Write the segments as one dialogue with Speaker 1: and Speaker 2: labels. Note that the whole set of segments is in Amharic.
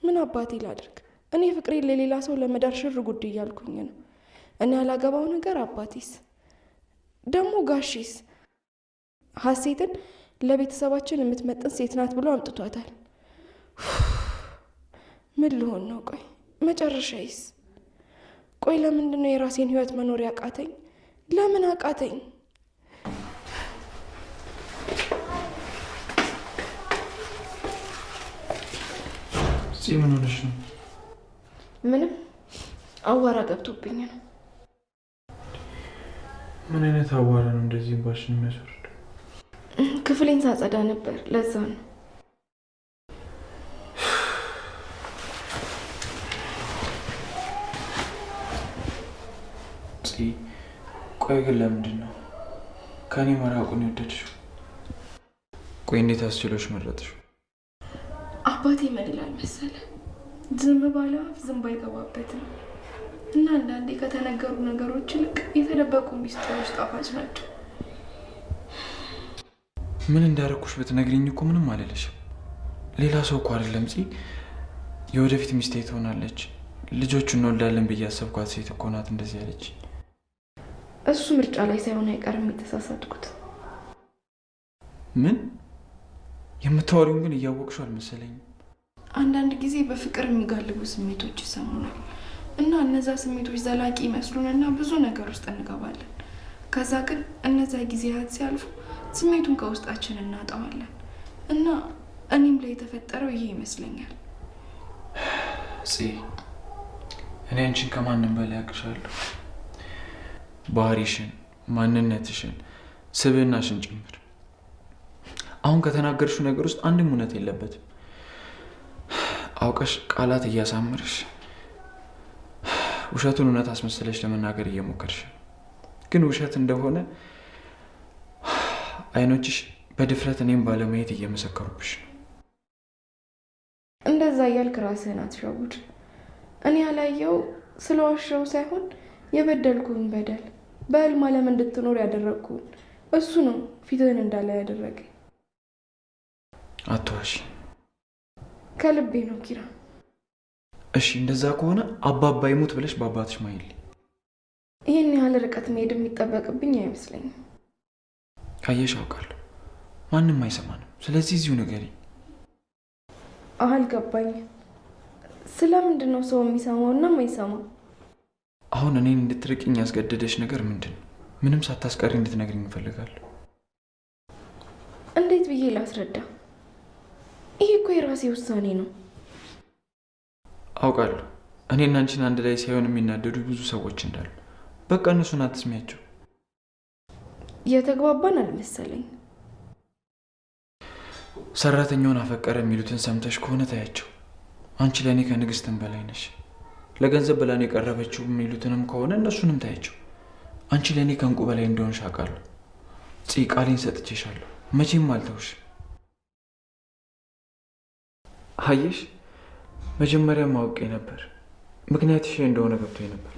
Speaker 1: ምን አባቴ ላድርግ? እኔ ፍቅሬን ለሌላ ሰው ለመዳር ሽር ጉድ እያልኩኝ ነው። እኔ ያላገባው ነገር አባቴስ ደግሞ ጋሼስ ሀሴትን ለቤተሰባችን የምትመጥን ሴት ናት ብሎ አምጥቷታል። ምን ልሆን ነው? ቆይ መጨረሻዬስ? ቆይ ለምንድን ነው የራሴን ህይወት መኖር ያቃተኝ? ለምን አቃተኝ?
Speaker 2: ምን ሆነሽ ነው?
Speaker 1: ምንም አዋራ ገብቶብኝ ነው።
Speaker 2: ምን አይነት አዋራ ነው እንደዚህ እንባሽን የሚያስወርድ?
Speaker 1: ክፍሌን ሳጸዳ ነበር፣ ለዛ ነው።
Speaker 2: ቆይ ግን ለምንድን ነው ከኔ መራቁን የወደድሽው? ቆይ እንዴት አስችሎሽ መረጥሽው?
Speaker 1: አባቴ ምን ይላል መሰለ፣ ዝም ባለ አፍ ዝንብ አይገባበትም እና አንዳንዴ ከተነገሩ ነገሮች ይልቅ የተደበቁ ሚስጥሮች ጣፋጭ ናቸው።
Speaker 2: ምን እንዳረኩሽ ብትነግሪኝ እኮ ምንም አልልሽም። ሌላ ሰው እኮ አይደለም የወደፊት ሚስቴ ትሆናለች፣ ልጆቹን እንወልዳለን ብዬ ያሰብኳት ሴት እኮ ናት እንደዚህ ያለች።
Speaker 1: እሱ ምርጫ ላይ ሳይሆን አይቀርም የተሳሳትኩት።
Speaker 2: ምን የምታወሪውን ግን እያወቅሽው አልመሰለኝም።
Speaker 1: አንዳንድ ጊዜ በፍቅር የሚጋልቡ ስሜቶች ይሰሙናል እና እነዛ ስሜቶች ዘላቂ ይመስሉንና ብዙ ነገር ውስጥ እንገባለን። ከዛ ግን እነዛ ጊዜያት ሲያልፉ ስሜቱን ከውስጣችን እናጣዋለን እና እኔም ላይ የተፈጠረው ይሄ ይመስለኛል።
Speaker 2: እኔ አንቺን ከማንም በላይ አውቅሻለሁ። ባህሪሽን፣ ማንነትሽን፣ ስብዕናሽን ጭምር። አሁን ከተናገርሽው ነገር ውስጥ አንድም እውነት የለበትም። አውቀሽ ቃላት እያሳመርሽ ውሸቱን እውነት አስመስለሽ ለመናገር እየሞከርሽ ግን ውሸት እንደሆነ አይኖችሽ በድፍረት እኔም ባለማየት እየመሰከሩብሽ ነው።
Speaker 1: እንደዛ እያልክ ራስህን አትሸውድ። እኔ ያላየው ስለዋሸው ሳይሆን የበደልኩን በደል በህልም ዓለም እንድትኖር ያደረግኩን እሱ ነው ፊትህን እንዳለ ያደረገ።
Speaker 2: አትዋሺ።
Speaker 1: ከልቤ ነው ኪራ።
Speaker 2: እሺ እንደዛ ከሆነ አባባ ይሙት ብለሽ በአባትሽ ማይል።
Speaker 1: ይህን ያህል ርቀት መሄድ የሚጠበቅብኝ አይመስለኝም።
Speaker 2: ካየሽ አውቃለሁ ማንም አይሰማንም። ስለዚህ እዚሁ ንገሪኝ።
Speaker 1: አልገባኝም። ስለምንድን ነው ሰው የሚሰማው እና የማይሰማው?
Speaker 2: አሁን እኔን እንድትርቅኝ ያስገደደሽ ነገር ምንድን ነው? ምንም ሳታስቀሪ እንድትነግሪኝ እፈልጋለሁ።
Speaker 1: እንዴት ብዬ ላስረዳ? ይሄ እኮ የራሴ ውሳኔ ነው።
Speaker 2: አውቃለሁ እኔና አንቺን አንድ ላይ ሳይሆን የሚናደዱ ብዙ ሰዎች እንዳሉ። በቃ እነሱን አትስሚያቸው።
Speaker 1: የተግባባን አልመሰለኝ።
Speaker 2: ሰራተኛውን አፈቀረ የሚሉትን ሰምተሽ ከሆነ ታያቸው። አንቺ ለእኔ ከንግስትም በላይ ነሽ። ለገንዘብ ብላን የቀረበችው የሚሉትንም ከሆነ እነሱንም ታያቸው። አንቺ ለእኔ ከእንቁ በላይ እንደሆንሽ አውቃለሁ። ቃሌን ሰጥቼሻለሁ። መቼም አልተውሽ። አየሽ መጀመሪያ ማወቄ ነበር። ምክንያትሽ እንደሆነ ገብቶኝ ነበር።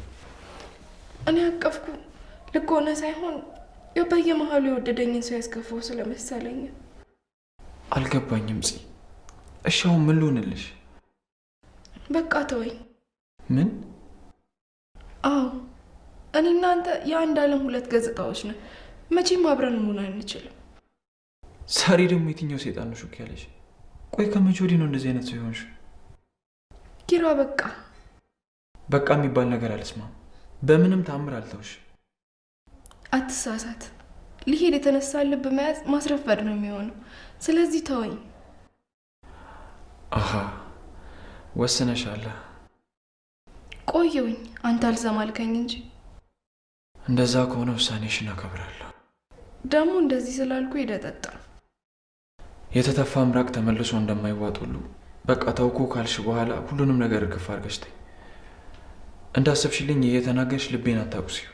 Speaker 1: እኔ አቀፍኩ ልክ ሆነ ሳይሆን በየመሃሉ የወደደኝን ሰው ያስከፋው ስለመሰለኝ።
Speaker 2: አልገባኝም እሺ አሁን ምን ልሆንልሽ?
Speaker 1: በቃ ተወኝ።
Speaker 2: ምን?
Speaker 1: አዎ እኔ እናንተ የአንድ ዓለም ሁለት ገጽታዎች ነን። መቼም አብረን መሆን አንችልም።
Speaker 2: ዛሬ ደግሞ የትኛው ሴጣን ነው ሹክ ያለሽ? ቆይ ከመቼ ወዲህ ነው እንደዚህ አይነት ሰው ይሆንሽ?
Speaker 1: ኪራ በቃ
Speaker 2: የሚባል ነገር አልስማም። በምንም ታምር አልተውሽ።
Speaker 1: አትሳሳት። ሊሄድ የተነሳ ልብ መያዝ ማስረፈድ ነው የሚሆነው። ስለዚህ ተወኝ።
Speaker 2: ወስነሻል።
Speaker 1: ቆየውኝ አንተ አልሰማልከኝ እንጂ።
Speaker 2: እንደዛ ከሆነ ውሳኔሽን አከብራለሁ።
Speaker 1: ደግሞ እንደዚህ ስላልኩ ይደጠጣ።
Speaker 2: የተተፋ ምራቅ ተመልሶ እንደማይዋጥ ሁሉ በቃ ተውኩ ካልሽ በኋላ ሁሉንም ነገር እርግፍ አድርገሽ ተይ። እንዳሰብሽልኝ እየተናገርሽ ልቤን አታቁሲው።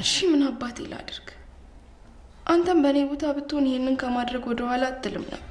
Speaker 1: እሺ ምን አባቴ ላድርግ? አንተም በእኔ ቦታ ብትሆን ይሄንን ከማድረግ ወደ ኋላ አትልም ነበር።